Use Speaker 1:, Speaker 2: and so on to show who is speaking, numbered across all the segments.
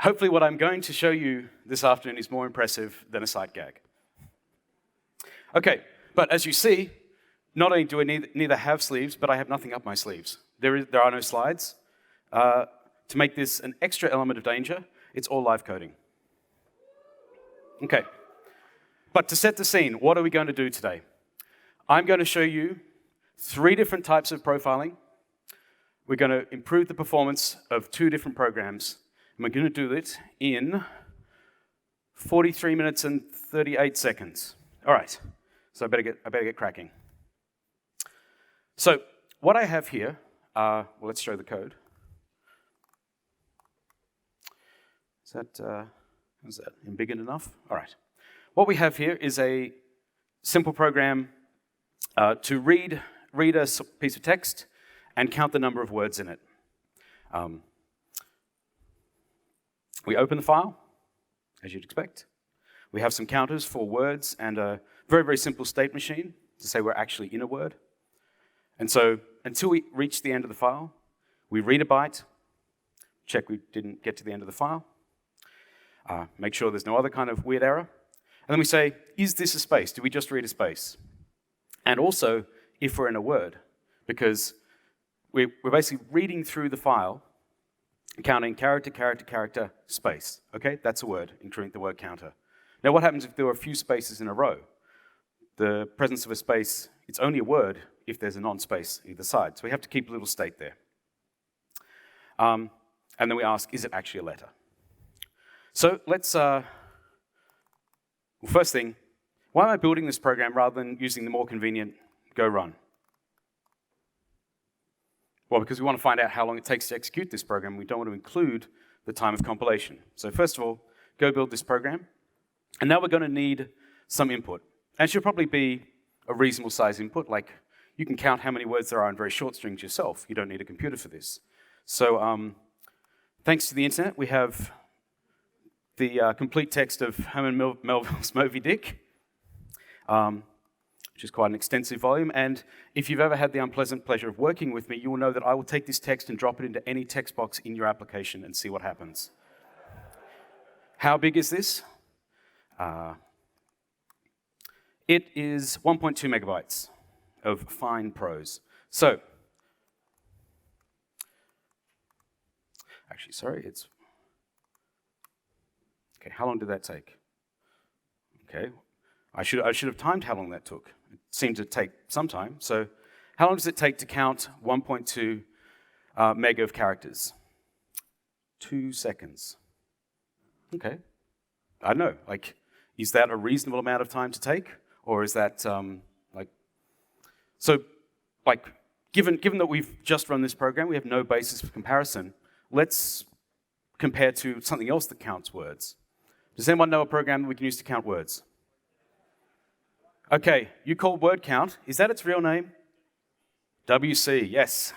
Speaker 1: hopefully what I'm going to show you this afternoon is more impressive than a sight gag. Okay, but as you see, not only do I neither have sleeves, but I have nothing up my sleeves. There are no slides. To make this an extra element of danger, it's all live coding. Okay, but to set the scene, what are we going to do today? I'm going to show you 3 different types of profiling. We're going to improve the performance of 2 different programs, and we're going to do it in 43 minutes and 38 seconds. All right, so I better get cracking. So what I have here, well, let's show the code. Is that embiggened enough? All right. What we have here is a simple program to read a piece of text and count the number of words in it. We open the file, as you'd expect. We have some counters for words and a very, very simple state machine to say we're actually in a word. And so until we reach the end of the file, we read a byte, check we didn't get to the end of the file, make sure there's no other kind of weird error, and then we say, is this a space? Do we just read a space? And also, if we're in a word, because we're basically reading through the file, counting character, character, character, space. Okay, that's a word, including the word counter. Now what happens if there are a few spaces in a row? The presence of a space, it's only a word if there's a non-space either side. So we have to keep a little state there. And then we ask, is it actually a letter? So let's, well, first thing, why am I building this program rather than using the more convenient go run? Well, because we want to find out how long it takes to execute this program. We don't want to include the time of compilation. So first of all, go build this program. And now we're going to need some input. And it should probably be a reasonable size input, like you can count how many words there are in very short strings yourself. You don't need a computer for this. So thanks to the internet, we have the complete text of Herman Melville's Moby Dick, which is quite an extensive volume. And if you've ever had the unpleasant pleasure of working with me, you will know that I will take this text and drop it into any text box in your application and see what happens. How big is this? It is 1.2 megabytes of fine prose. So, actually, sorry, it's, okay, how long did that take? Okay, I should have timed how long that took. It seemed to take some time. So, how long does it take to count 1.2 mega of characters? 2 seconds. Okay, I don't know, like, is that a reasonable amount of time to take? Or is that, given that we've just run this program, we have no basis for comparison, let's compare to something else that counts words. Does anyone know a program that we can use to count words? Okay, you call word count. Is that its real name? WC, yes.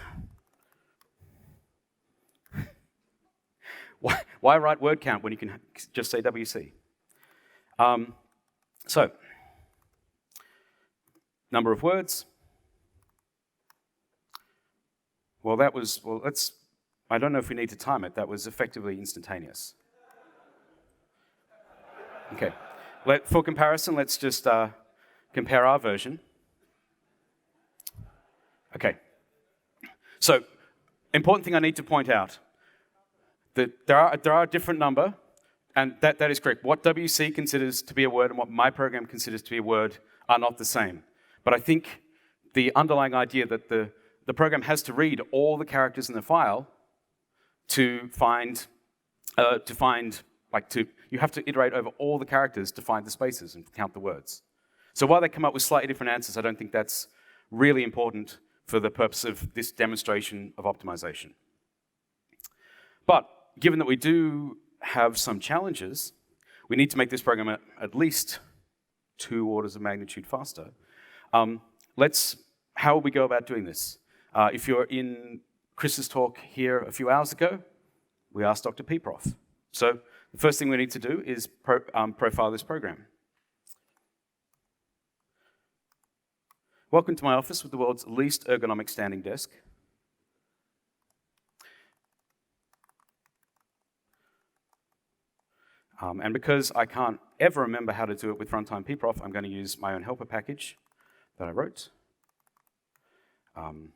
Speaker 1: Why write word count when you can just say WC? So, number of words. Well, I don't know if we need to time it. That was effectively instantaneous. Okay, for comparison, let's just compare our version. Okay, so important thing I need to point out, that there are a different number, and that is correct. What WC considers to be a word and what my program considers to be a word are not the same. But I think the underlying idea that the program has to read all the characters in the file you have to iterate over all the characters to find the spaces and count the words. So while they come up with slightly different answers, I don't think that's really important for the purpose of this demonstration of optimization. But given that we do have some challenges, we need to make this program at least 2 orders of magnitude faster. How will we go about doing this? If you're in Chris's talk here a few hours ago, we asked Dr. Peproff. So the first thing we need to do is profile this program. Welcome to my office with the world's least ergonomic standing desk. And because I can't ever remember how to do it with runtime pprof, I'm going to use my own helper package that I wrote. And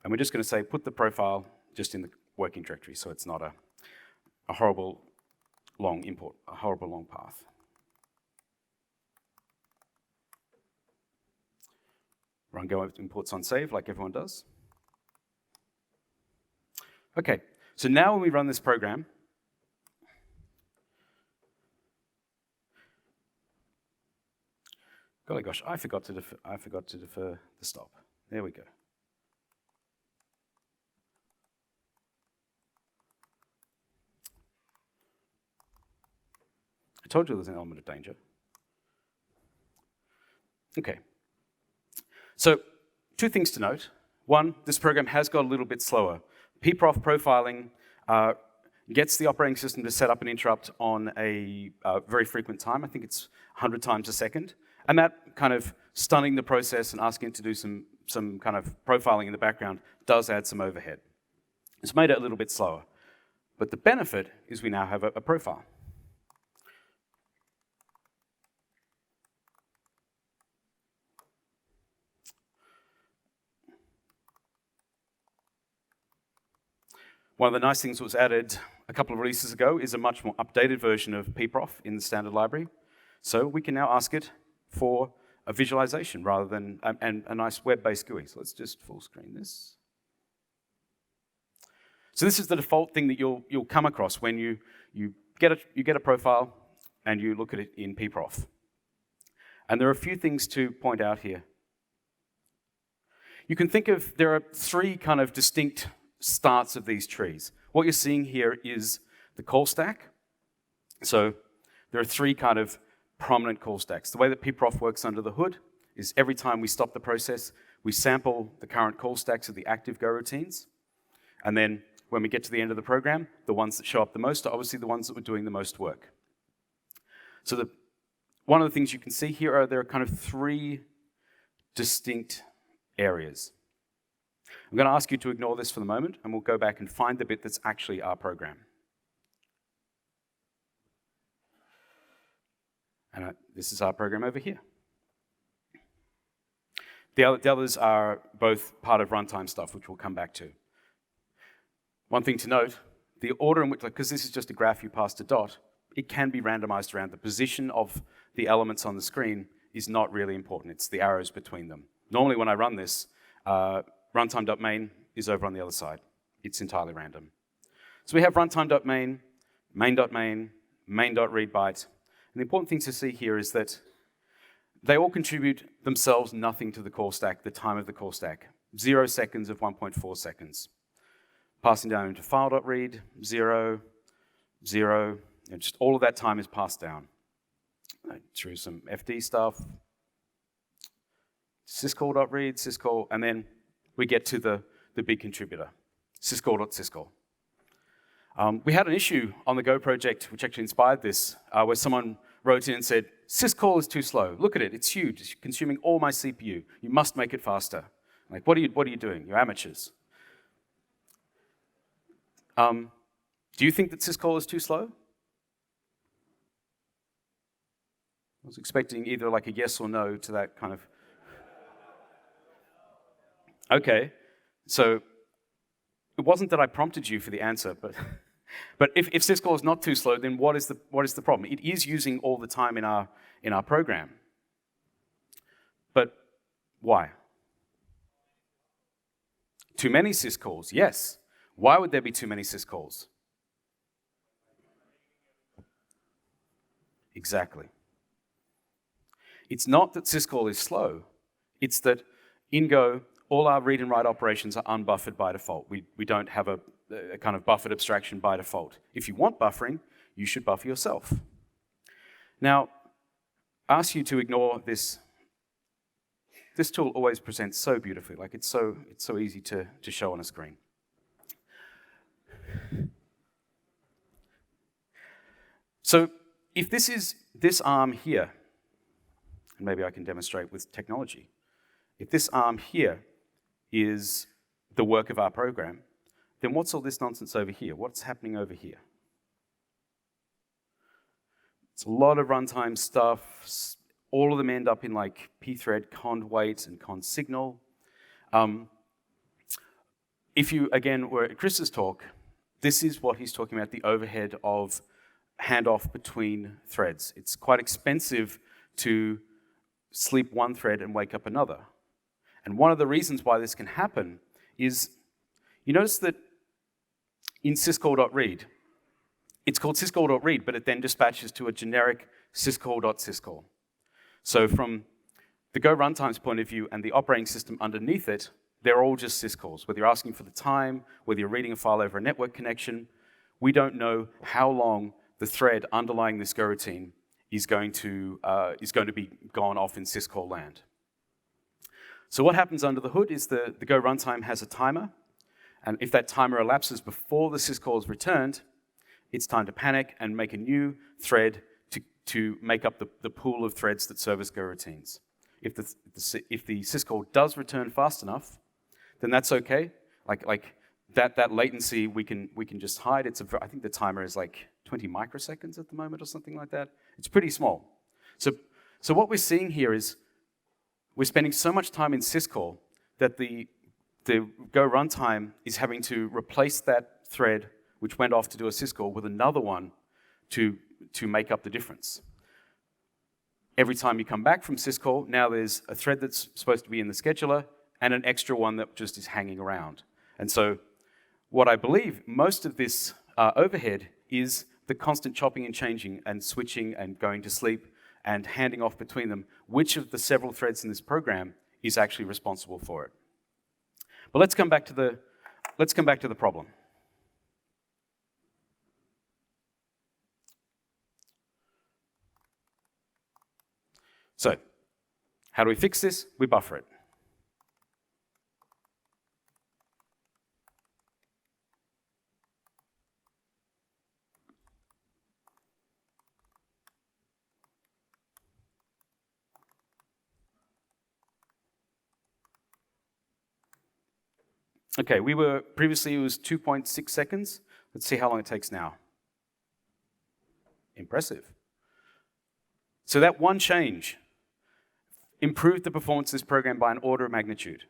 Speaker 1: we're just going to say, put the profile just in the working directory, so it's not a horrible long import, a horrible long path. Run go imports on save, like everyone does. Okay, so now when we run this program, golly gosh, I forgot to defer the stop. There we go. I told you there's an element of danger. Okay. So, two things to note. One, this program has got a little bit slower. pprof profiling gets the operating system to set up an interrupt on a very frequent time. I think it's 100 times a second. And that kind of stunning the process and asking it to do some kind of profiling in the background does add some overhead. It's made it a little bit slower. But the benefit is we now have a profile. One of the nice things that was added a couple of releases ago is a much more updated version of pprof in the standard library. So we can now ask it for a visualization rather than and a nice web-based GUI. So let's just full screen this. So this is the default thing that you'll come across when you get a profile and you look at it in pprof. And there are a few things to point out here. You can think of, there are three kind of distinct starts of these trees. What you're seeing here is the call stack. So there are three kind of prominent call stacks. The way that pprof works under the hood is every time we stop the process, we sample the current call stacks of the active Go routines. And then when we get to the end of the program, the ones that show up the most are obviously the ones that were doing the most work. So one of the things you can see here are there are kind of three distinct areas. I'm going to ask you to ignore this for the moment, and we'll go back and find the bit that's actually our program. And this is our program over here. The others are both part of runtime stuff, which we'll come back to. One thing to note, the order in which, because this is just a graph you pass to dot, it can be randomized around. The position of the elements on the screen is not really important. It's the arrows between them. Normally when I run this, runtime.main is over on the other side. It's entirely random. So we have runtime.main, main.main, main.readbyte. And the important thing to see here is that they all contribute themselves nothing to the call stack, the time of the call stack. 0 seconds of 1.4 seconds. Passing down into file.read, 0, 0, and just all of that time is passed down. Through some FD stuff, syscall.read, syscall, and then we get to the big contributor, syscall.syscall. We had an issue on the Go project, which actually inspired this, where someone wrote in and said, syscall is too slow. Look at it, it's huge. It's consuming all my CPU. You must make it faster. Like, what are you doing? You're amateurs. Do you think that syscall is too slow? I was expecting either like a yes or no to that kind of. Okay, so it wasn't that I prompted you for the answer, but if syscall is not too slow, then what is the problem? It is using all the time in our program. But why? Too many syscalls, yes. Why would there be too many syscalls? Exactly. It's not that syscall is slow, it's that in Go, all our read and write operations are unbuffered by default. We don't have a kind of buffered abstraction by default. If you want buffering, you should buffer yourself. Now, I ask you to ignore this. This tool always presents so beautifully, like it's so easy to show on a screen. So if this is this arm here, and maybe I can demonstrate with technology, if this arm here is the work of our program, then what's all this nonsense over here? What's happening over here? It's a lot of runtime stuff. All of them end up in like pthread cond wait and cond signal. If you, again, were at Chris's talk, this is what he's talking about, the overhead of handoff between threads. It's quite expensive to sleep one thread and wake up another. And one of the reasons why this can happen is, you notice that in syscall.read, it's called syscall.read, but it then dispatches to a generic syscall.syscall. So from the Go runtime's point of view and the operating system underneath it, they're all just syscalls. Whether you're asking for the time, whether you're reading a file over a network connection, we don't know how long the thread underlying this Go routine is going to be gone off in syscall land. So what happens under the hood is the Go runtime has a timer, and if that timer elapses before the syscall is returned, it's time to panic and make a new thread to make up the pool of threads that service Go routines. If the syscall does return fast enough, then that's okay. Like that latency we can just hide. I think the timer is like 20 microseconds at the moment or something like that. It's pretty small. So what we're seeing here is we're spending so much time in syscall that the Go runtime is having to replace that thread which went off to do a syscall with another one to make up the difference. Every time you come back from syscall, now there's a thread that's supposed to be in the scheduler and an extra one that just is hanging around. And so what I believe most of this overhead is the constant chopping and changing and switching and going to sleep and handing off between them, which of the several threads in this program is actually responsible for it. But let's come back to the problem. So, how do we fix this? We buffer it. Okay, previously it was 2.6 seconds. Let's see how long it takes now. Impressive. So that one change improved the performance of this program by an order of magnitude.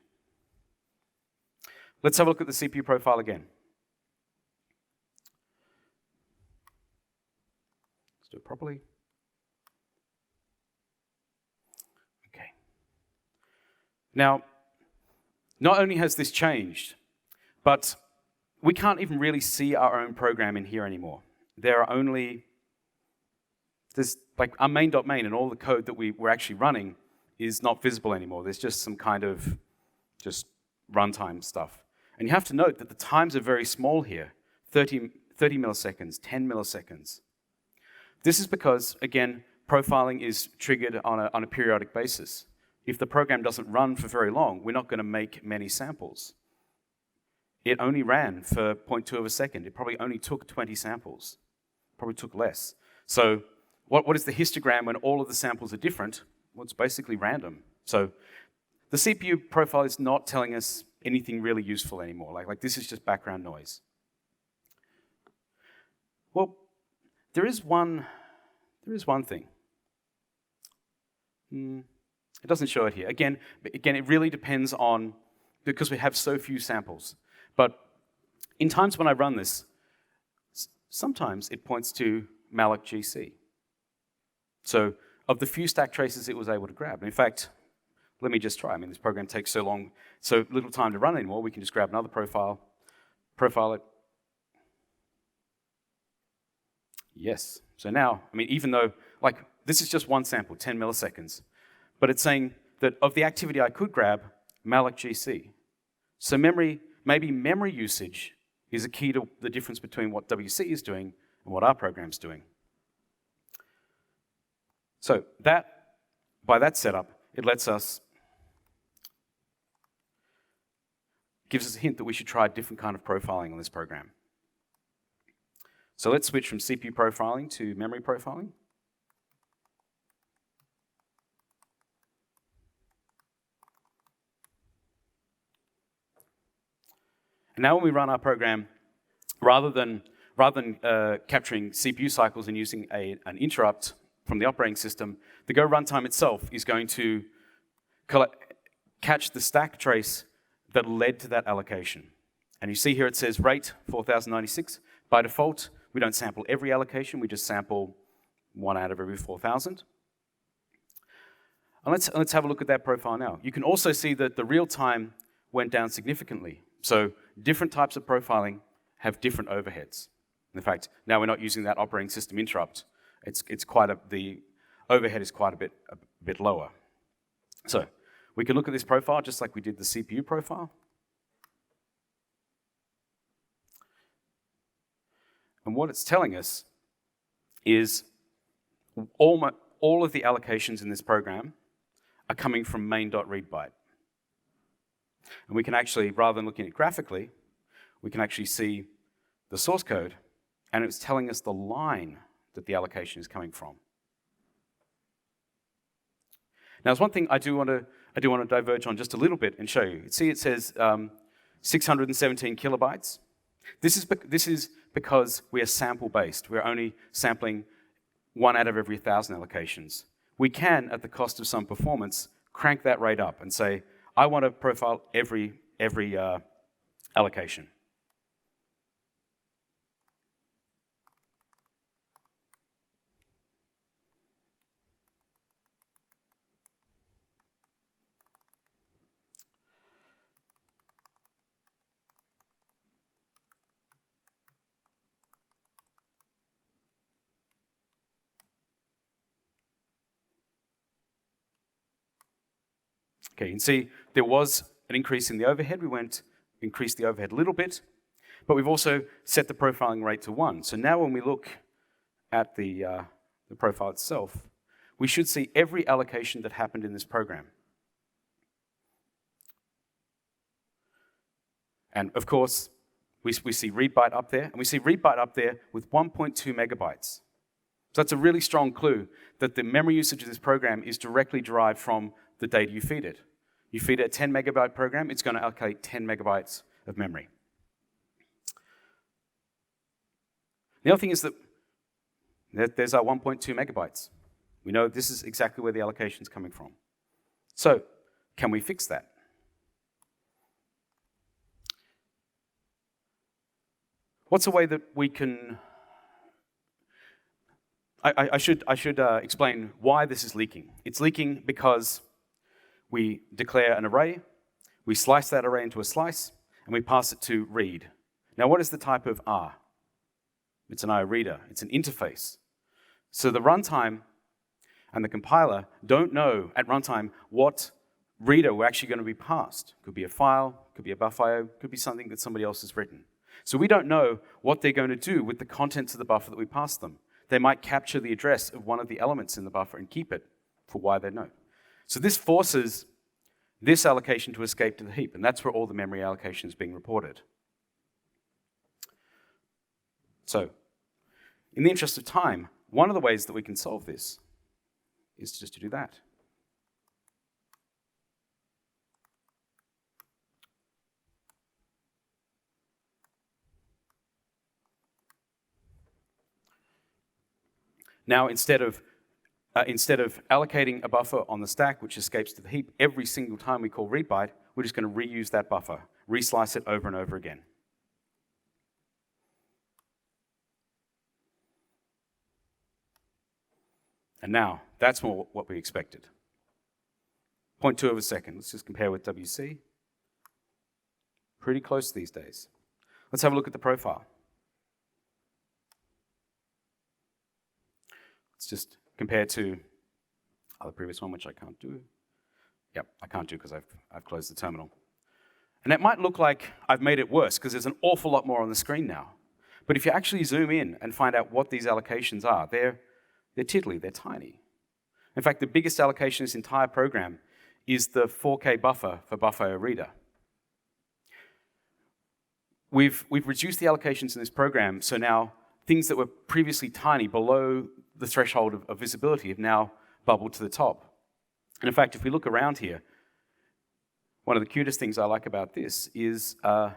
Speaker 1: Let's have a look at the CPU profile again. Let's do it properly. Okay. Now, not only has this changed, but we can't even really see our own program in here anymore. There's like our main.main and all the code that we're actually running is not visible anymore. There's just some kind of just runtime stuff. And you have to note that the times are very small here, 30 milliseconds, 10 milliseconds. This is because, again, profiling is triggered on a periodic basis. If the program doesn't run for very long, we're not going to make many samples. It only ran for 0.2 of a second. It probably only took 20 samples. Probably took less. So what is the histogram when all of the samples are different? Well, it's basically random. So the CPU profile is not telling us anything really useful anymore. Like this is just background noise. Well, there is one thing. It doesn't show it here. Again, it really depends on, because we have so few samples. But in times when I run this, sometimes it points to malloc GC. So of the few stack traces it was able to grab. In fact, let me just try. I mean, this program takes so little time to run anymore, we can just grab another profile it. Yes. So now, I mean, even though, like, this is just one sample, 10 milliseconds, but it's saying that of the activity I could grab, malloc GC. So maybe memory usage is a key to the difference between what WC is doing and what our program's doing. So by that setup, it gives us a hint that we should try a different kind of profiling on this program. So let's switch from CPU profiling to memory profiling. And now when we run our program, rather than rather than capturing CPU cycles and using an interrupt from the operating system, the Go runtime itself is going to catch the stack trace that led to that allocation. And you see here it says rate 4096. By default, we don't sample every allocation, we just sample 1 out of every 4,000. And let's have a look at that profile now. You can also see that the real time went down significantly. So different types of profiling have different overheads. In fact, now we're not using that operating system interrupt. The overhead is quite a bit lower. So we can look at this profile just like we did the CPU profile. And what it's telling us is all of the allocations in this program are coming from main.readbyte. And we can actually, rather than looking at it graphically, we can actually see the source code, and it's telling us the line that the allocation is coming from. Now, there's one thing I do want to diverge on just a little bit and show you. See, it says 617 kilobytes. This is because we are sample-based. We're only sampling 1 out of every 1,000 allocations. We can, at the cost of some performance, crank that rate up and say, I want to profile every allocation. Okay, you can see there was an increase in the overhead. We increased the overhead a little bit, but we've also set the profiling rate to 1. So now when we look at the profile itself, we should see every allocation that happened in this program. And of course, we see readbyte up there, and we see readbyte up there with 1.2 megabytes. So that's a really strong clue that the memory usage of this program is directly derived from the data you feed it. You feed it a 10 megabyte program, it's going to allocate 10 megabytes of memory. The other thing is that there's our 1.2 megabytes. We know this is exactly where the allocation is coming from. So, can we fix that? What's a way that we can... I should explain why this is leaking. It's leaking because we declare an array, we slice that array into a slice, and we pass it to read. Now, what is the type of R? It's an IO reader. It's an interface. So the runtime and the compiler don't know at runtime what reader we're actually going to be passed. Could be a file, could be a buffer IO, could be something that somebody else has written. So we don't know what they're going to do with the contents of the buffer that we pass them. They might capture the address of one of the elements in the buffer and keep it for why they know. So this forces this allocation to escape to the heap, and that's where all the memory allocation is being reported. So, in the interest of time, one of the ways that we can solve this is just to do that. Now, instead of allocating a buffer on the stack which escapes to the heap every single time we call readbyte, we're just going to reuse that buffer, reslice it over and over again. And now, that's more what we expected. 0.2 of a second. Let's just compare with WC. Pretty close these days. Let's have a look at the profile. Let's just compare to the previous one, which I can't do. Yep, I can't do because I've closed the terminal. And it might look like I've made it worse because there's an awful lot more on the screen now. But if you actually zoom in and find out what these allocations are, they're tiddly, they're tiny. In fact, the biggest allocation in this entire program is the 4K buffer for buffer reader. We've reduced the allocations in this program, so now things that were previously tiny below the threshold of visibility have now bubbled to the top. And in fact, if we look around here, one of the cutest things I like about this is that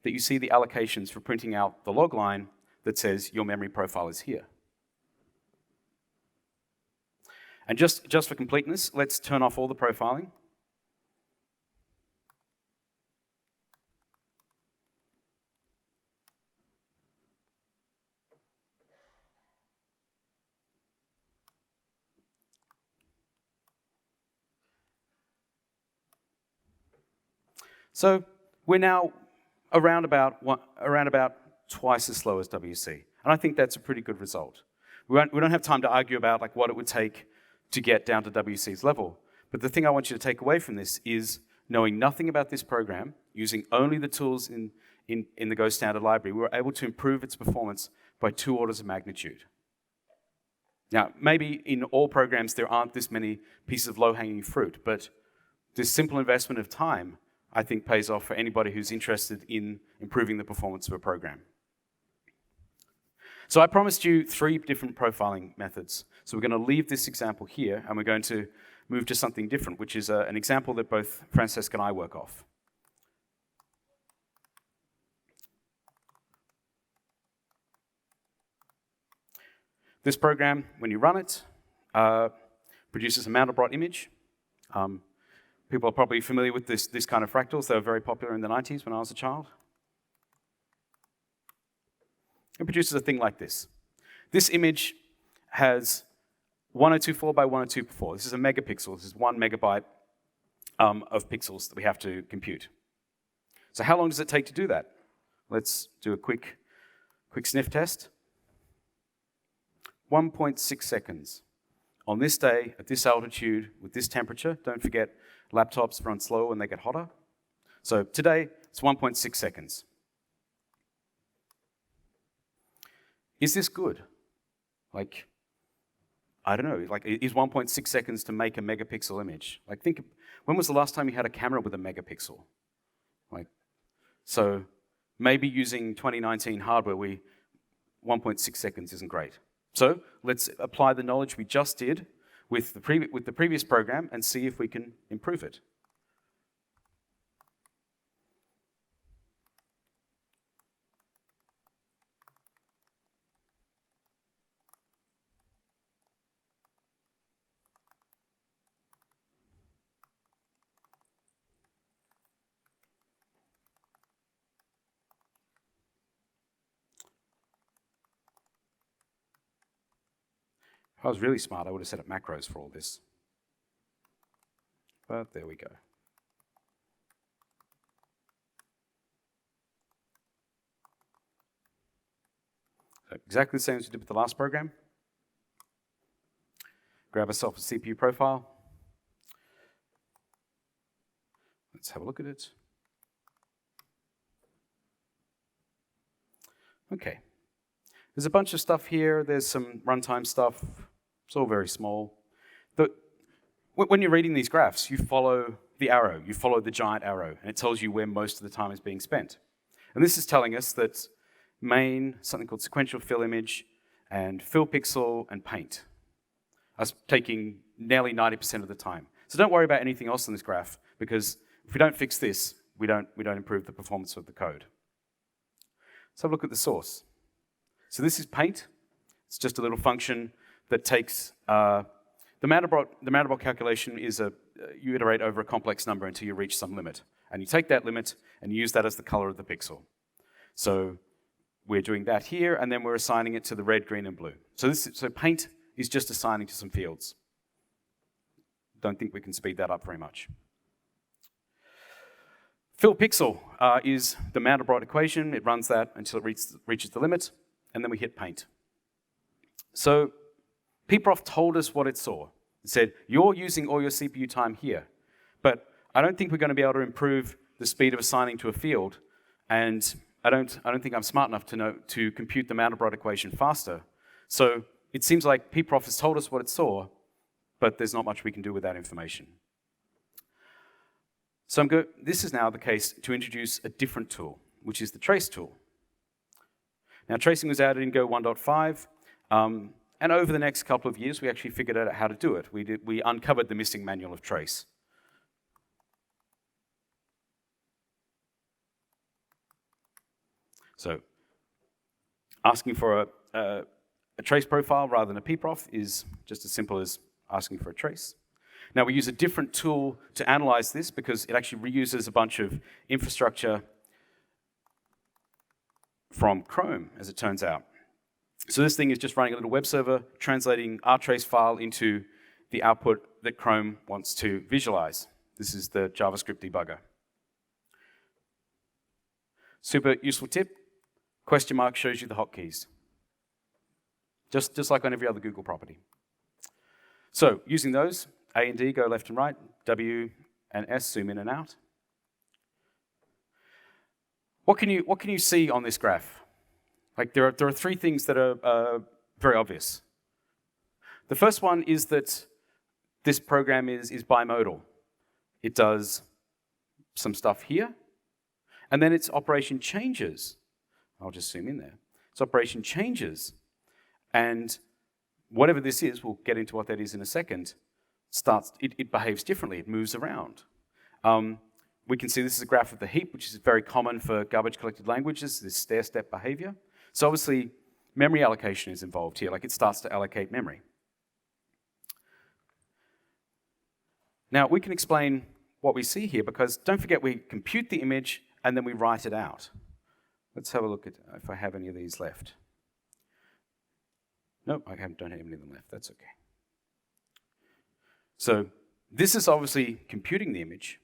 Speaker 1: you see the allocations for printing out the log line, that says your memory profile is here. And just for completeness, let's turn off all the profiling. So we're now around about twice as slow as WC. And I think that's a pretty good result. We don't have time to argue about like what it would take to get down to WC's level. But the thing I want you to take away from this is knowing nothing about this program, using only the tools in the Go standard library, we were able to improve its performance by 2 orders of magnitude. Now, maybe in all programs there aren't this many pieces of low-hanging fruit, but this simple investment of time I think pays off for anybody who's interested in improving the performance of a program. So I promised you 3 different profiling methods. So we're going to leave this example here, and we're going to move to something different, which is an example that both Francesca and I work off. This program, when you run it, produces a Mandelbrot image. People are probably familiar with this kind of fractals. They were very popular in the 90s when I was a child. It produces a thing like this. This image has 1024 by 1024. This is a megapixel. This is 1 megabyte of pixels that we have to compute. So how long does it take to do that? Let's do a quick sniff test. 1.6 seconds. On this day, at this altitude, with this temperature, don't forget, laptops run slow when they get hotter. So today, it's 1.6 seconds. Is this good? Like, I don't know, like, is 1.6 seconds to make a megapixel image? Like, think, when was the last time you had a camera with a megapixel? Like, so maybe using 2019 hardware, 1.6 seconds isn't great. So let's apply the knowledge we just did with the previous program and see if we can improve it. If I was really smart, I would have set up macros for all this. But there we go. So exactly the same as we did with the last program. Grab ourselves a CPU profile. Let's have a look at it. Okay. There's a bunch of stuff here. There's some runtime stuff. It's all very small. When you're reading these graphs, you follow the arrow. You follow the giant arrow, and it tells you where most of the time is being spent. And this is telling us that main, something called sequential fill image, and fill pixel, and paint are taking nearly 90% of the time. So don't worry about anything else in this graph, because if we don't fix this, we don't improve the performance of the code. Let's have a look at the source. So this is paint. It's just a little function that takes the Mandelbrot calculation is you iterate over a complex number until you reach some limit. And you take that limit and you use that as the color of the pixel. So we're doing that here, and then we're assigning it to the red, green, and blue. So paint is just assigning to some fields. Don't think we can speed that up very much. Fill pixel is the Mandelbrot equation. It runs that until it reaches the limit, and then we hit paint. So pprof told us what it saw. It said, you're using all your CPU time here, but I don't think we're going to be able to improve the speed of assigning to a field, and I don't think I'm smart enough to compute the Mandelbrot equation faster. So it seems like pprof has told us what it saw, but there's not much we can do with that information. So this is now the case to introduce a different tool, which is the trace tool. Now, tracing was added in Go 1.5, and over the next couple of years, we actually figured out how to do it. We uncovered the missing manual of trace. So Asking for a trace profile rather than a pprof is just as simple as asking for a trace. Now we use a different tool to analyze this because it actually reuses a bunch of infrastructure from Chrome, as it turns out. So this thing is just running a little web server, translating our trace file into the output that Chrome wants to visualize. This is the JavaScript debugger. Super useful tip, question mark shows you the hotkeys. Just like on every other Google property. So using those, A and D go left and right, W and S zoom in and out. What can you see on this graph? Like there are three things that are very obvious. The first one is that this program is bimodal. It does some stuff here, and then its operation changes. I'll just zoom in there. Its operation changes, and whatever this is, we'll get into what that is in a second, it behaves differently, it moves around. We can see this is a graph of the heap, which is very common for garbage collected languages, this stair-step behavior. So obviously, memory allocation is involved here, like it starts to allocate memory. Now, we can explain what we see here, because don't forget we compute the image and then we write it out. Let's have a look at if I have any of these left. Nope, I don't have any of them left, that's okay. So this is obviously computing the image,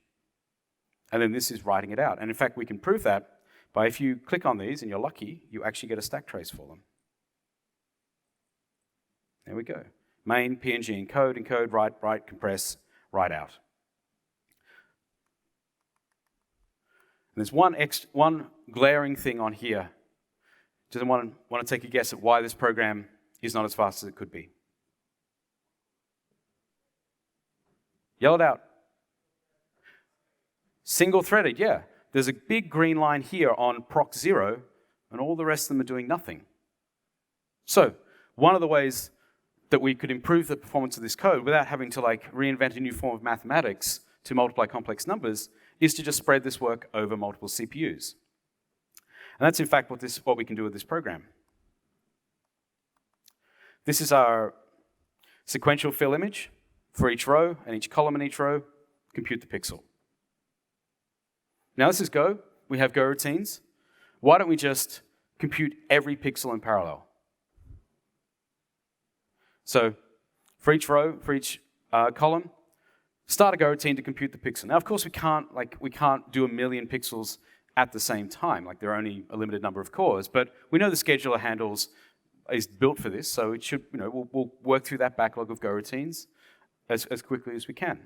Speaker 1: and then this is writing it out. And in fact, we can prove that by if you click on these and you're lucky, you actually get a stack trace for them. There we go. Main, PNG, encode, write, compress, write out. And there's one glaring thing on here. Does anyone want to take a guess at why this program is not as fast as it could be? Yell it out. Single-threaded, yeah. There's a big green line here on proc 0, and all the rest of them are doing nothing. So, one of the ways that we could improve the performance of this code without having to reinvent a new form of mathematics to multiply complex numbers is to just spread this work over multiple CPUs. And that's in fact what we can do with this program. This is our sequential fill image for each row and each column in each row. Compute the pixel. Now this is Go. We have Go routines. Why don't we just compute every pixel in parallel? So for each row, for each column, start a Go routine to compute the pixel. Now, of course, we can't do 1 million pixels at the same time. Like, there are only a limited number of cores, but we know the scheduler handles is built for this, so it should, we'll work through that backlog of Go routines as quickly as we can.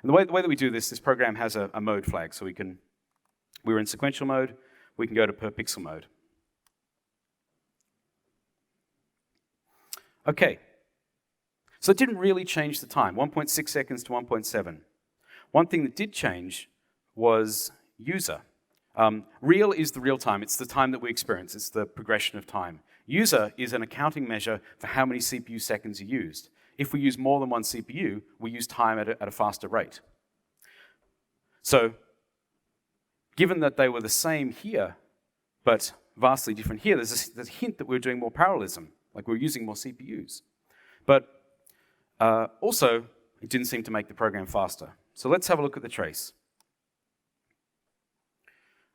Speaker 1: And the way that we do this program has a mode flag, so we're in sequential mode, we can go to per pixel mode. Okay. So it didn't really change the time, 1.6 seconds to 1.7. One thing that did change was user. Real is the real time. It's the time that we experience. It's the progression of time. User is an accounting measure for how many CPU seconds are used. If we use more than one CPU, we use time at a faster rate. So given that they were the same here, but vastly different here, there's a hint that we're doing more parallelism, like we're using more CPUs. But also, it didn't seem to make the program faster. So let's have a look at the trace.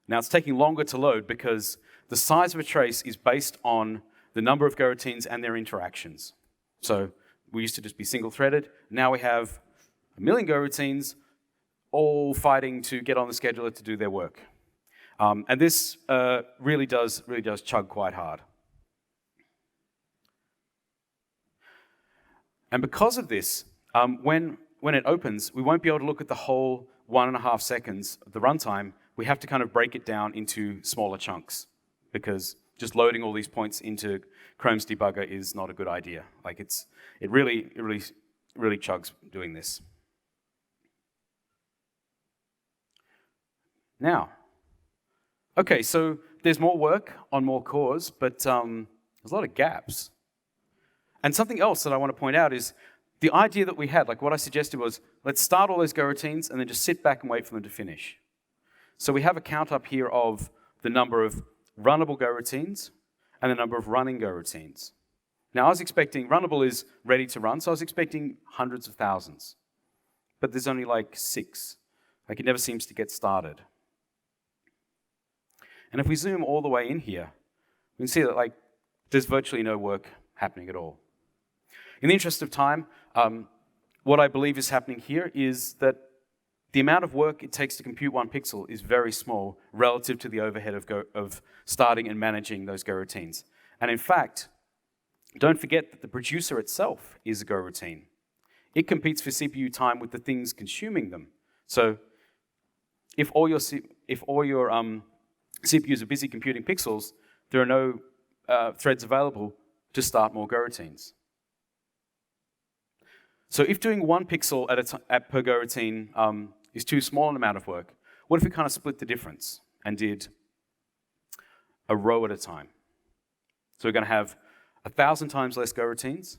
Speaker 1: Now, it's taking longer to load because the size of a trace is based on the number of Go routines and their interactions. So we used to just be single-threaded. Now we have 1 million Go routines all fighting to get on the scheduler to do their work. And this really does chug quite hard. And because of this, when it opens, we won't be able to look at the whole 1.5 seconds of the runtime. We have to kind of break it down into smaller chunks because just loading all these points into Chrome's debugger is not a good idea. Like it really chugs doing this. Now, okay, so there's more work on more cores, but there's a lot of gaps. And something else that I want to point out is the idea that we had, like what I suggested was, let's start all those Go routines and then just sit back and wait for them to finish. So we have a count up here of the number of runnable Go routines, and the number of running Go routines. Now, I was expecting, runnable is ready to run, so I was expecting hundreds of thousands. But there's only like 6. Like, it never seems to get started. And if we zoom all the way in here, we can see that like there's virtually no work happening at all. In the interest of time, what I believe is happening here is that the amount of work it takes to compute 1 pixel is very small relative to the overhead of starting and managing those Go routines. And in fact, don't forget that the producer itself is a Go routine. It competes for CPU time with the things consuming them. So if all your CPUs are busy computing pixels, there are no threads available to start more Go routines. So if doing 1 pixel per Go routine is too small an amount of work, what if we kind of split the difference and did a row at a time? So we're going to have 1,000 times less Go routines,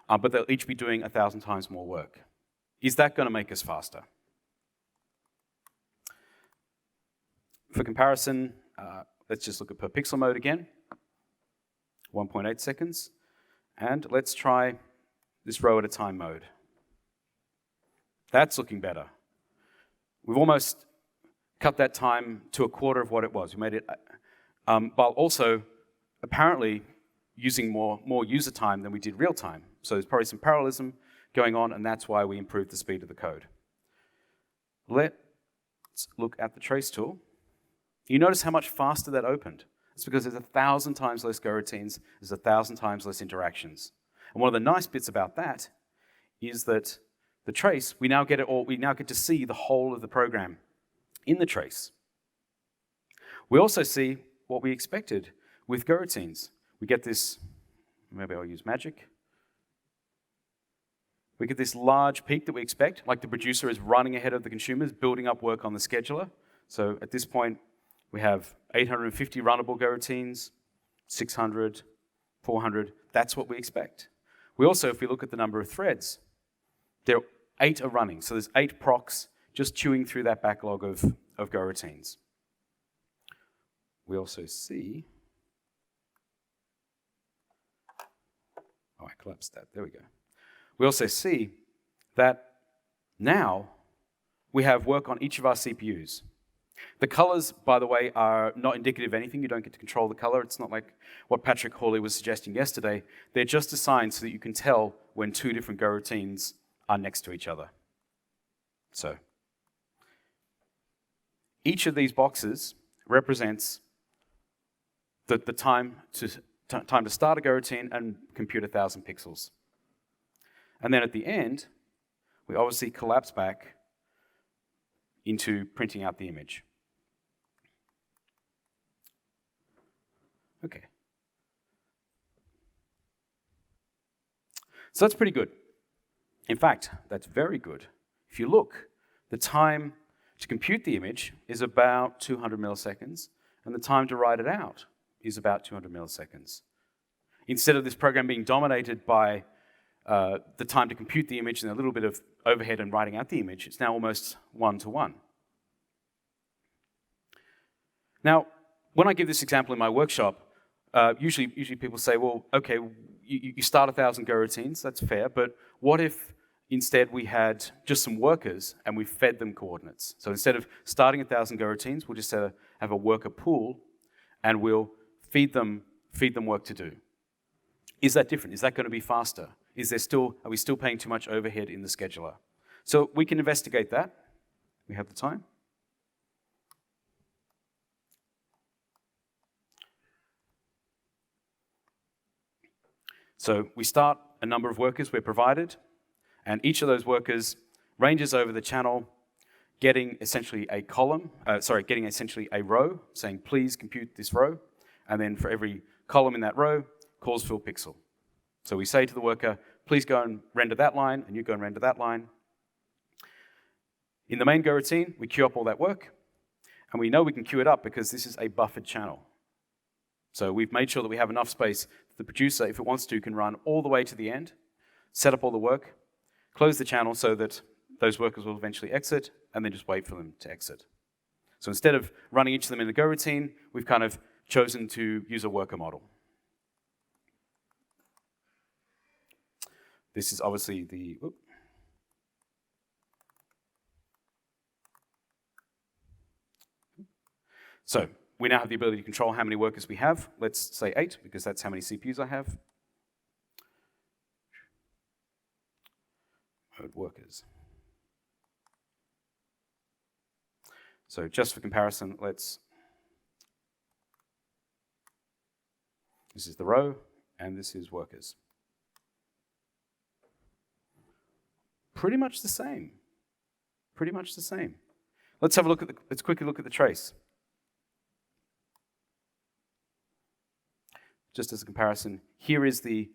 Speaker 1: but they'll each be doing 1,000 times more work. Is that going to make us faster? For comparison, let's just look at per pixel mode again, 1.8 seconds, and let's try this row at a time mode. That's looking better. We've almost cut that time to a quarter of what it was. We made it, while also apparently using more user time than we did real time. So there's probably some parallelism going on, and that's why we improved the speed of the code. Let's look at the trace tool. You notice how much faster that opened. It's because there's 1,000 times less Go routines, there's 1,000 times less interactions. And one of the nice bits about that is that the trace, we now get to see the whole of the program in the trace. We also see what we expected with Go routines. We get this, maybe I'll use magic. We get this large peak that we expect, like the producer is running ahead of the consumers, building up work on the scheduler. So at this point, we have 850 runnable Go routines, 600, 400. That's what we expect. We also, if we look at the number of threads, there are 8 are running. So there's 8 procs just chewing through that backlog of Go routines. We also see, I collapsed that. There we go. We also see that now we have work on each of our CPUs. The colors, by the way, are not indicative of anything. You don't get to control the color. It's not like what Patrick Hawley was suggesting yesterday. They're just assigned so that you can tell when 2 different Go routines are next to each other. So each of these boxes represents the time to start a Go routine and compute 1,000 pixels. And then at the end, we obviously collapse back into printing out the image. Okay. So that's pretty good. In fact, that's very good. If you look, the time to compute the image is about 200 milliseconds, and the time to write it out is about 200 milliseconds. Instead of this program being dominated by the time to compute the image and a little bit of overhead and writing out the image, it's now almost 1-to-1. Now, when I give this example in my workshop, usually people say, well, okay, you start 1,000 Go routines, that's fair, but what if instead we had just some workers and we fed them coordinates? So instead of starting 1,000 Go routines, we'll just have a worker pool and we'll feed them work to do. Is that different? Is that going to be faster? Are we still paying too much overhead in the scheduler? So we can investigate that. We have the time. So we start a number of workers we're provided, and each of those workers ranges over the channel, getting essentially a row, saying please compute this row, and then for every column in that row, calls fill pixel. So we say to the worker, please go and render that line, and you go and render that line. In the main Go routine, we queue up all that work, and we know we can queue it up because this is a buffered channel. So we've made sure that we have enough space that the producer, if it wants to, can run all the way to the end, set up all the work, close the channel so that those workers will eventually exit, and then just wait for them to exit. So instead of running each of them in a Go routine, we've kind of chosen to use a worker model. This is obviously the... So we now have the ability to control how many workers we have. Let's say 8, because that's how many CPUs I have. Mode workers. So just for comparison, this is the row, and this is workers. Pretty much the same. Pretty much the same. Let's quickly look at the trace. Just as a comparison, here is the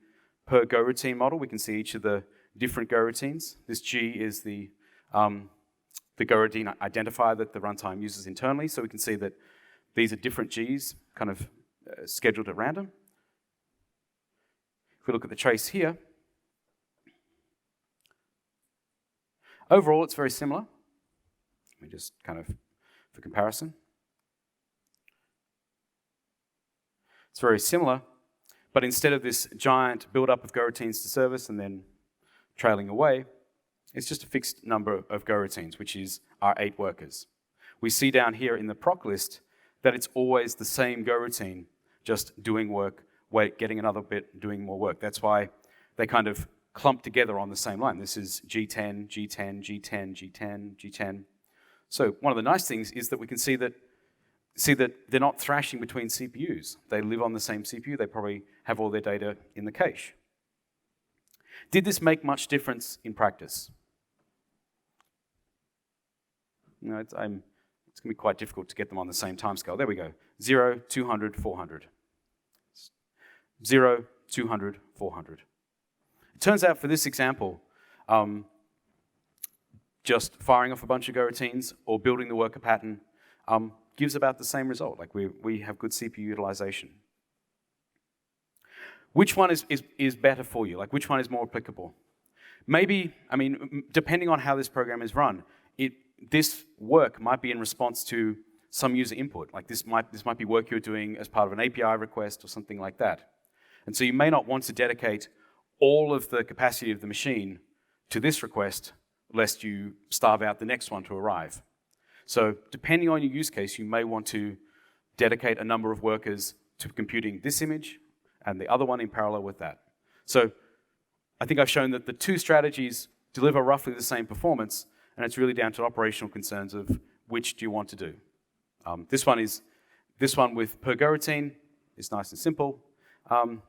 Speaker 1: per Go routine model. We can see each of the different Go routines. This G is the Go routine identifier that the runtime uses internally. So we can see that these are different Gs, kind of scheduled at random. If we look at the trace here, overall it's very similar. Let me just kind of, for comparison. It's very similar, but instead of this giant build-up of Go routines to service and then trailing away, it's just a fixed number of Go routines, which is our 8 workers. We see down here in the proc list that it's always the same Go routine, just doing work, getting another bit, doing more work. That's why they kind of clump together on the same line. This is G10, G10, G10, G10, G10. So one of the nice things is that we can see that they're not thrashing between CPUs. They live on the same CPU. They probably have all their data in the cache. Did this make much difference in practice? No, it's going to be quite difficult to get them on the same timescale. There we go. 0, 200, 400. 0, 200, 400. It turns out for this example, just firing off a bunch of Go routines or building the worker pattern gives about the same result. Like we have good CPU utilization. Which one is better for you? Like which one is more applicable? Maybe, depending on how this program is run, this work might be in response to some user input. Like this might be work you're doing as part of an API request or something like that. And so you may not want to dedicate all of the capacity of the machine to this request, lest you starve out the next one to arrive. So depending on your use case, you may want to dedicate a number of workers to computing this image and the other one in parallel with that. So I think I've shown that the two strategies deliver roughly the same performance, and it's really down to operational concerns of which do you want to do. This one with per Go routine is nice and simple.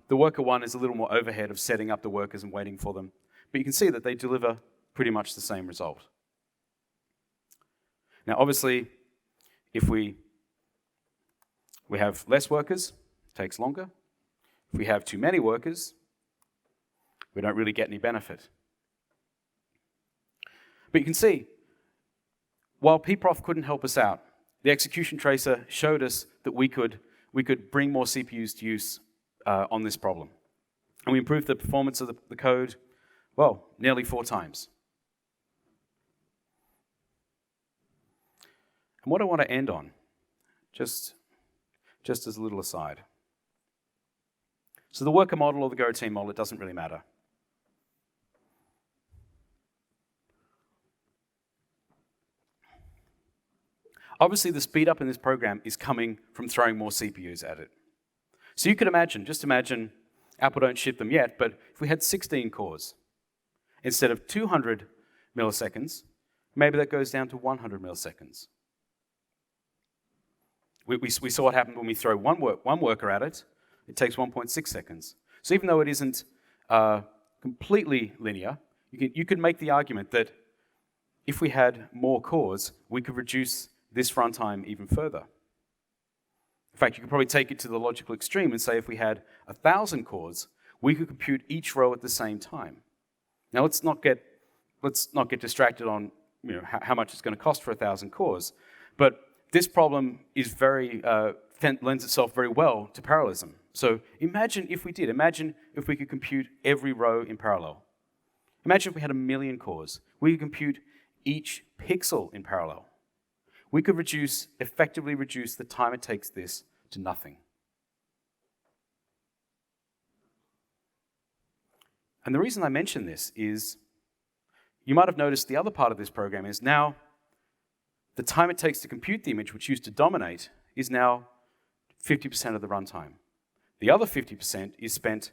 Speaker 1: The worker one is a little more overhead of setting up the workers and waiting for them. But you can see that they deliver pretty much the same result. Now, obviously, if we have less workers, it takes longer. If we have too many workers, we don't really get any benefit. But you can see, while pprof couldn't help us out, the execution tracer showed us that we could bring more CPUs to use on this problem. And we improved the performance of the code, well, nearly 4 times. And what I want to end on, just as a little aside. So the worker model or the Go routine model, it doesn't really matter. Obviously, the speed up in this program is coming from throwing more CPUs at it. So you could just imagine, Apple don't ship them yet, but if we had 16 cores, instead of 200 milliseconds, maybe that goes down to 100 milliseconds. We saw what happened when we throw one worker at it. It takes 1.6 seconds. So even though it isn't completely linear, you could make the argument that if we had more cores, we could reduce this runtime even further. In fact, you could probably take it to the logical extreme and say if we had 1,000 cores, we could compute each row at the same time. Now let's not get distracted on how much it's going to cost for 1,000 cores, but this problem is lends itself very well to parallelism. So imagine if we could compute every row in parallel. Imagine if we had 1 million cores. We could compute each pixel in parallel. We could effectively reduce the time it takes this to nothing. And the reason I mention this is you might have noticed the other part of this program is now the time it takes to compute the image, which used to dominate, is now 50% of the runtime. The other 50% is spent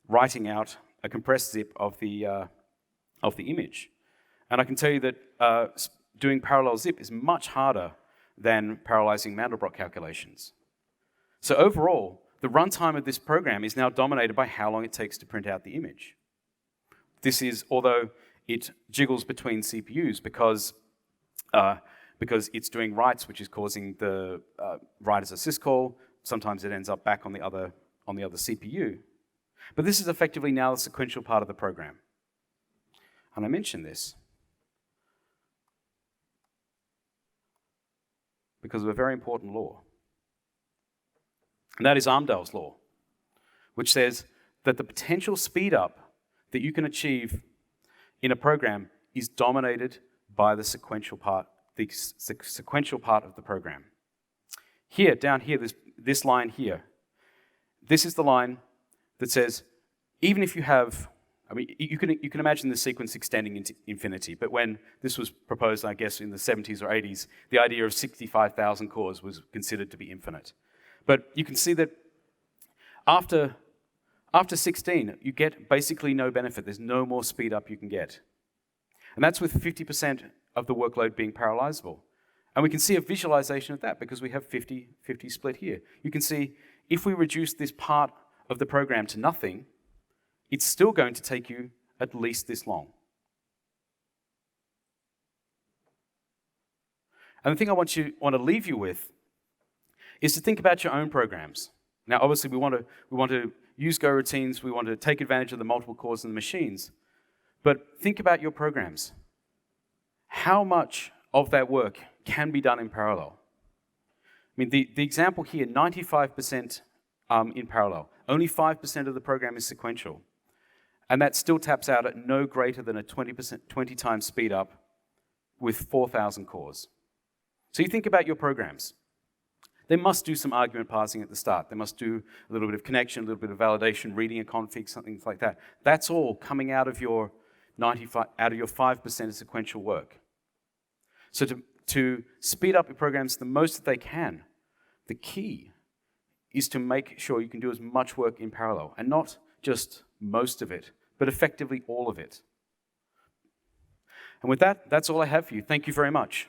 Speaker 1: writing out a compressed zip of the image. And I can tell you that doing parallel zip is much harder than parallelizing Mandelbrot calculations. So overall, the runtime of this program is now dominated by how long it takes to print out the image. This is, although it jiggles between CPUs because it's doing writes, which is causing the write as a syscall. Sometimes it ends up back on the other CPU. But this is effectively now the sequential part of the program. And I mention this because of a very important law. And that is Amdahl's law, which says that the potential speed up that you can achieve in a program is dominated by the sequential part of the program. Here, down here, this line here, this is the line that says, even if you have, you can imagine the sequence extending into infinity, but when this was proposed, I guess, in the 70s or 80s, the idea of 65,000 cores was considered to be infinite. But you can see that after 16, you get basically no benefit. There's no more speed up you can get. And that's with 50% of the workload being parallelizable. And we can see a visualization of that because we have 50-50 split here. You can see if we reduce this part of the program to nothing, it's still going to take you at least this long. And the thing I want to leave you with is to think about your own programs. Now, obviously, we want to use Go routines. We want to take advantage of the multiple cores in the machines. But think about your programs. How much of that work can be done in parallel? I mean, the example here, 95% in parallel. Only 5% of the program is sequential. And that still taps out at no greater than a 20 times speed up with 4,000 cores. So you think about your programs. They must do some argument parsing at the start. They must do a little bit of connection, a little bit of validation, reading a config, something like that. That's all coming out of your 5% of sequential work. So to speed up your programs the most that they can, the key is to make sure you can do as much work in parallel, and not just most of it, but effectively all of it. And with that, that's all I have for you. Thank you very much.